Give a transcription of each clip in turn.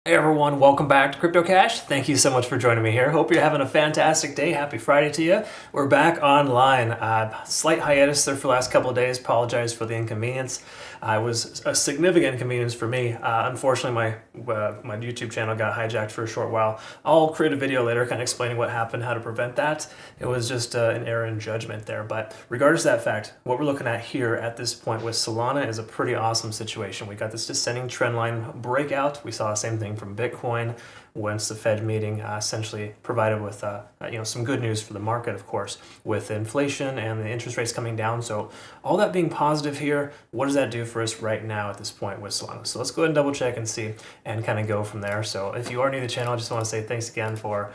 Hey everyone, welcome back to CryptoCache. Thank you so much for joining me here. Hope you're having a fantastic day. Happy Friday to you. We're back online. Slight hiatus there for the last couple of days. Apologize for the inconvenience. It was a significant inconvenience for me. Unfortunately, my YouTube channel got hijacked for a short while. I'll create a video later kind of explaining what happened, how to prevent that. It was just an error in judgment there. But regardless of that fact, what we're looking at here at this point with Solana is a pretty awesome situation. We got this descending trend line breakout. We saw the same thing from Bitcoin once the Fed meeting essentially provided with some good news for the market, of course, with inflation and the interest rates coming down. So all that being positive here, what does that do for us right now at this point with Solana? So let's go ahead and double check and see and kind of go from there. So if you are new to the channel, I just want to say thanks again for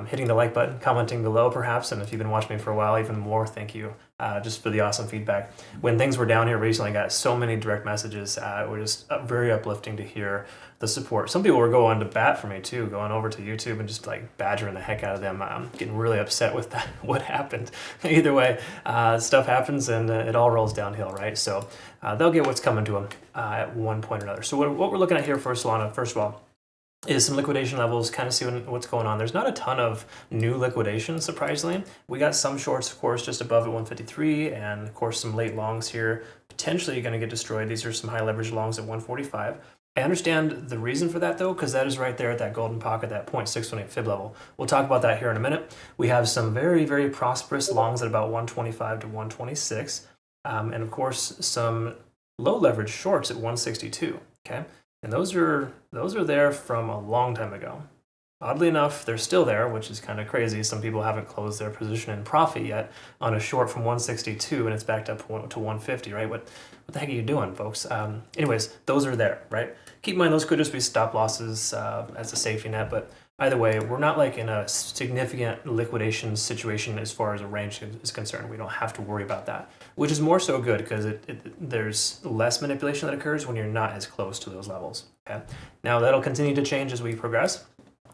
hitting the like button, commenting below perhaps, and if you've been watching me for a while, even more, thank you just for the awesome feedback. When things were down here recently, I got so many direct messages. It was just very uplifting to hear the support. Some people were going to bat for me too, going over to YouTube and just like badgering the heck out of them, getting really upset with that, what happened. Either way, stuff happens and it all rolls downhill, right? So they'll get what's coming to them at one point or another. So what we're looking at here for Solana, first of all, is some liquidation levels, kind of see what's going on. There's not a ton of new liquidation, surprisingly. We got some shorts, of course, just above at 153, and of course some late longs here, potentially going to get destroyed. These are some high leverage longs at 145. I understand the reason for that though, because that is right there at that golden pocket, that 0.618 fib level. We'll talk about that here in a minute. We have some very, very prosperous longs at about 125 to 126. And of course, some low leverage shorts at 162, okay? And those are there from a long time ago. Oddly enough, they're still there, which is kind of crazy. Some people haven't closed their position in profit yet on a short from 162, and it's backed up to 150, right? What the heck are you doing, folks? Anyways, those are there, right? Keep in mind, those could just be stop losses as a safety net, but either way, we're not like in a significant liquidation situation as far as a range is concerned. We don't have to worry about that, which is more so good because there's less manipulation that occurs when you're not as close to those levels. Okay. Now that'll continue to change as we progress.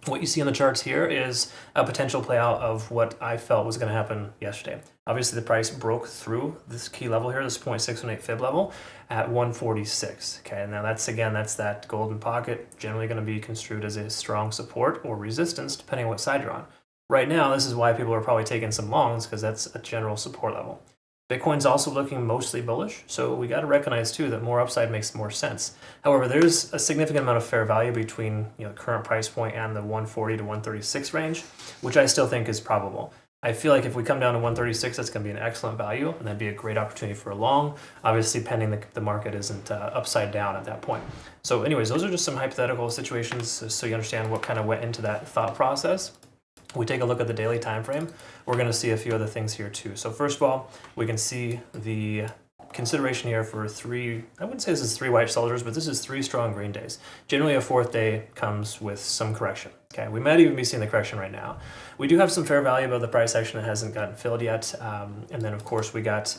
What you see on the charts here is a potential play out of what I felt was going to happen yesterday. Obviously, the price broke through this key level here, this 0.618 fib level at 146. Okay, now that's that golden pocket, generally going to be construed as a strong support or resistance, depending on what side you're on. Right now, this is why people are probably taking some longs, because that's a general support level. Bitcoin's also looking mostly bullish, so we got to recognize too that more upside makes more sense. However, there's a significant amount of fair value between the current price point and the 140 to 136 range, which I still think is probable. I feel like if we come down to 136, that's going to be an excellent value, and that'd be a great opportunity for a long, obviously pending the market isn't upside down at that point. So anyways, those are just some hypothetical situations so you understand what kind of went into that thought process. We take a look at the daily time frame, we're going to see a few other things here too. So first of all, we can see the consideration here for I wouldn't say this is three white soldiers, but this is three strong green days. Generally, a fourth day comes with some correction. Okay, we might even be seeing the correction right now. We do have some fair value above the price action that hasn't gotten filled yet. And then, of course, we got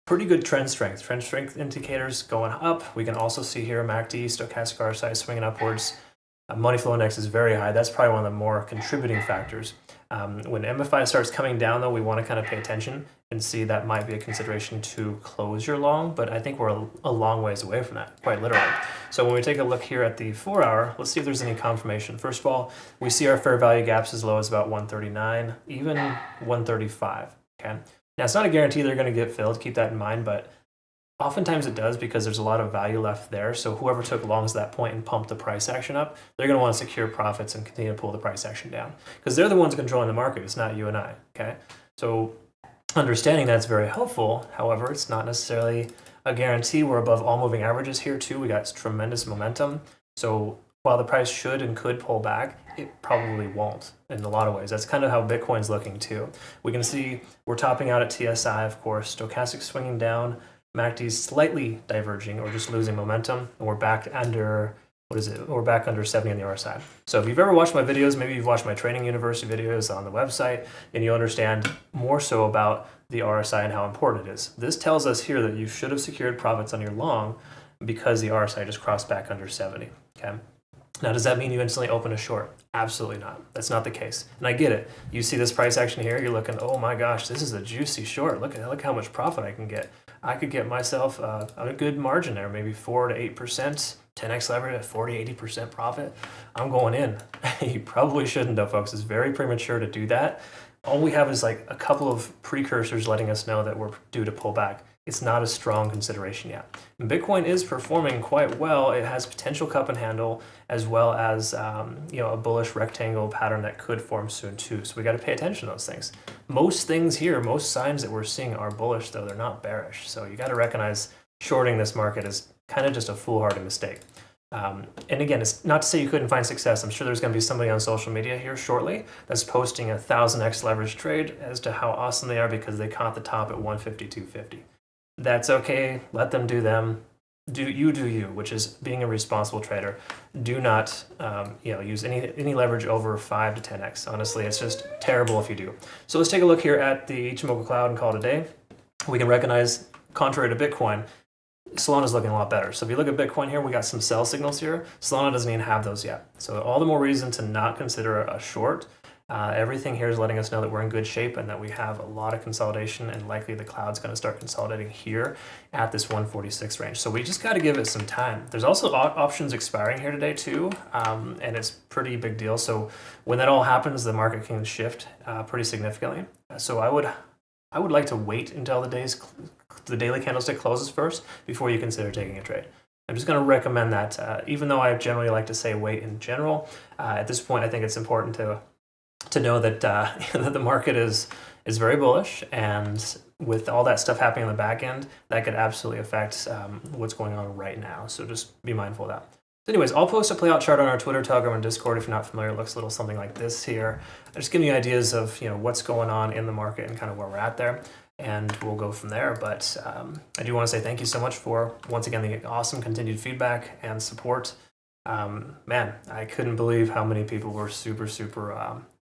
pretty good trend strength. Trend strength indicators going up. We can also see here MACD, stochastic RSI swinging upwards. Money flow index is very high. That's probably one of the more contributing factors. When MFI starts coming down, though, we want to kind of pay attention and see that might be a consideration to close your long, but I think we're a long ways away from that, quite literally. So when we take a look here at the 4 hour, let's see if there's any confirmation. First of all, we see our fair value gaps as low as about 139, even 135. Okay. Now, it's not a guarantee they're going to get filled. Keep that in mind, but oftentimes it does because there's a lot of value left there. So whoever took longs at that point and pumped the price action up, they're going to want to secure profits and continue to pull the price action down because they're the ones controlling the market. It's not you and I. Okay. So understanding that's very helpful. However, it's not necessarily a guarantee. We're above all moving averages here too. We got tremendous momentum. So while the price should and could pull back, it probably won't in a lot of ways. That's kind of how Bitcoin's looking too. We can see we're topping out at TSI, of course, stochastic swinging down, MACD's slightly diverging or just losing momentum, and we're back under, We're back under 70 on the RSI. So if you've ever watched my videos, maybe you've watched my training university videos on the website, and you understand more so about the RSI and how important it is. This tells us here that you should have secured profits on your long because the RSI just crossed back under 70, okay? Now, does that mean you instantly open a short? Absolutely not. That's not the case. And I get it. You see this price action here, you're looking, oh my gosh, this is a juicy short. Look how much profit I can get. I could get myself a good margin there, maybe 4 to 8%, 10x leverage at 40-80% profit, I'm going in. You probably shouldn't though, folks. It's very premature to do that. All we have is like a couple of precursors letting us know that we're due to pull back. It's not a strong consideration yet. And Bitcoin is performing quite well. It has potential cup and handle, as well as a bullish rectangle pattern that could form soon too. So we got to pay attention to those things. Most things here, most signs that we're seeing are bullish, though they're not bearish. So you got to recognize shorting this market is kind of just a foolhardy mistake. And again, it's not to say you couldn't find success. I'm sure there's going to be somebody on social media here shortly that's posting a 1000x leverage trade as to how awesome they are because they caught the top at 150-250. That's okay. Let them do them. Do you, which is being a responsible trader. Do not use any leverage over 5 to 10x. Honestly, it's just terrible if you do. So let's take a look here at the Ichimoku Cloud and call it a day. We can recognize, contrary to Bitcoin, Solana's looking a lot better. So if you look at Bitcoin here, we got some sell signals here. Solana doesn't even have those yet. So all the more reason to not consider a short. Everything here is letting us know that we're in good shape and that we have a lot of consolidation, and likely the cloud's going to start consolidating here at this 146 range. So we just got to give it some time. There's also options expiring here today too, and it's pretty big deal. So when that all happens, the market can shift pretty significantly. So I would like to wait until the daily candlestick closes first before you consider taking a trade. I'm just going to recommend that, even though I generally like to say wait in general. At this point, I think it's important to know that that the market is very bullish, and with all that stuff happening on the back end, that could absolutely affect what's going on right now. So just be mindful of that. So anyways, I'll post a playout chart on our Twitter, Telegram, and Discord. If you're not familiar, it looks a little something like this here. I'm just giving you ideas of what's going on in the market and kind of where we're at there, and we'll go from there. But I do want to say thank you so much for, once again, the awesome continued feedback and support. Man, I couldn't believe how many people were super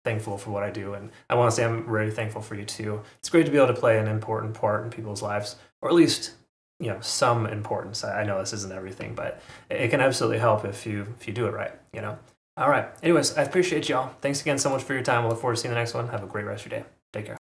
thankful for what I do, and I want to say I'm really thankful for you too. It's great to be able to play an important part in people's lives, or at least some importance. I know this isn't everything, but it can absolutely help if you do it right. All right. Anyways, I appreciate y'all. Thanks again so much for your time. I look forward to seeing the next one. Have a great rest of your day. Take care.